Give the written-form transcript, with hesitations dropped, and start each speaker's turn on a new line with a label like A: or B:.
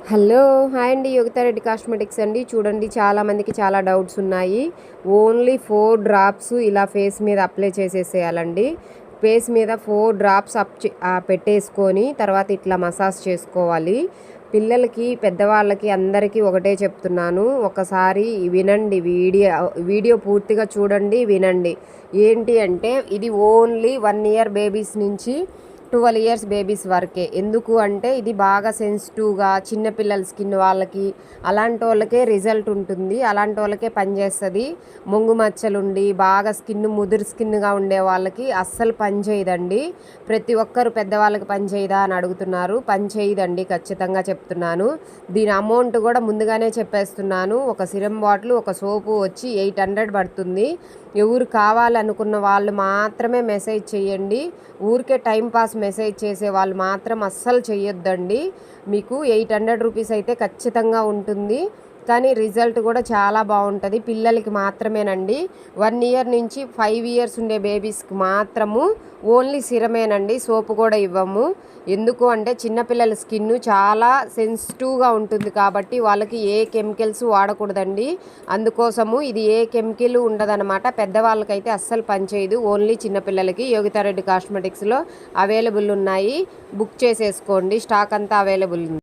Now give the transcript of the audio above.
A: Hello hi అండి, యోగితారెడ్డి cosmetics అండి. చూడండి, చాలామందికి చాలా డౌట్స్ ఉన్నాయి. ఓన్లీ 4 డ్రాప్స్ ఇలా ఫేస్ మీద అప్లై చేసేసేయాలండి. ఫేస్ మీద 4 డ్రాప్స్ పెట్టేసుకొని తర్వాత ఇట్లా మసాజ్ చేసుకోవాలి. పిల్లలకి, పెద్దవాళ్ళకి అందరికీ ఒకటే చెప్తున్నాను, ఒకసారి వినండి. వీడియో పూర్తిగా చూడండి, వినండి. ఏంటి అంటే, ఇది ఓన్లీ 1 ఇయర్ బేబీస్ నుంచి 12 ఇయర్స్ బేబీస్ వరకే. ఎందుకు అంటే ఇది బాగా సెన్సిటివ్గా చిన్నపిల్లల స్కిన్ వాళ్ళకి, అలాంటి వాళ్ళకే రిజల్ట్ ఉంటుంది, అలాంటి వాళ్ళకే పనిచేస్తుంది. మొంగు మచ్చలుండి బాగా స్కిన్ ముదురు స్కిన్గా ఉండే వాళ్ళకి అస్సలు పని చేయదండి. ప్రతి ఒక్కరు పెద్దవాళ్ళకి పని చేయదా అని అడుగుతున్నారు. పని చేయదండి, ఖచ్చితంగా చెప్తున్నాను. దీని అమౌంట్ కూడా ముందుగానే చెప్పేస్తున్నాను. ఒక సిరం బాటిల్, ఒక సోపు వచ్చి 800 పడుతుంది. ఎవరు కావాలనుకున్న వాళ్ళు మాత్రమే మెసేజ్ చేయండి. ఊరికే టైంపాస్ మెసేజ్ చేసే వాళ్ళు మాత్రం అస్సలు చేయొద్దండి. మీకు 800 రూపీస్ అయితే ఖచ్చితంగా ఉంటుంది, కానీ రిజల్ట్ కూడా చాలా బాగుంటుంది. పిల్లలకి మాత్రమేనండి. 1 ఇయర్ నుంచి 5 ఇయర్స్ ఉండే బేబీస్కి మాత్రము ఓన్లీ సిరమేనండి, సోపు కూడా ఇవ్వము. ఎందుకు అంటే చిన్నపిల్లల స్కిన్ చాలా సెన్సిటివ్గా ఉంటుంది కాబట్టి వాళ్ళకి ఏ కెమికల్స్ వాడకూడదండి. అందుకోసము ఇది ఏ కెమికల్ ఉండదన్నమాట. పెద్దవాళ్ళకైతే అస్సలు పనిచేయదు, ఓన్లీ చిన్నపిల్లలకి. యోగితారెడ్డి కాస్మెటిక్స్లో అవైలబుల్ ఉన్నాయి, బుక్ చేసేసుకోండి. స్టాక్ అంతా అవైలబుల్ ఉంది.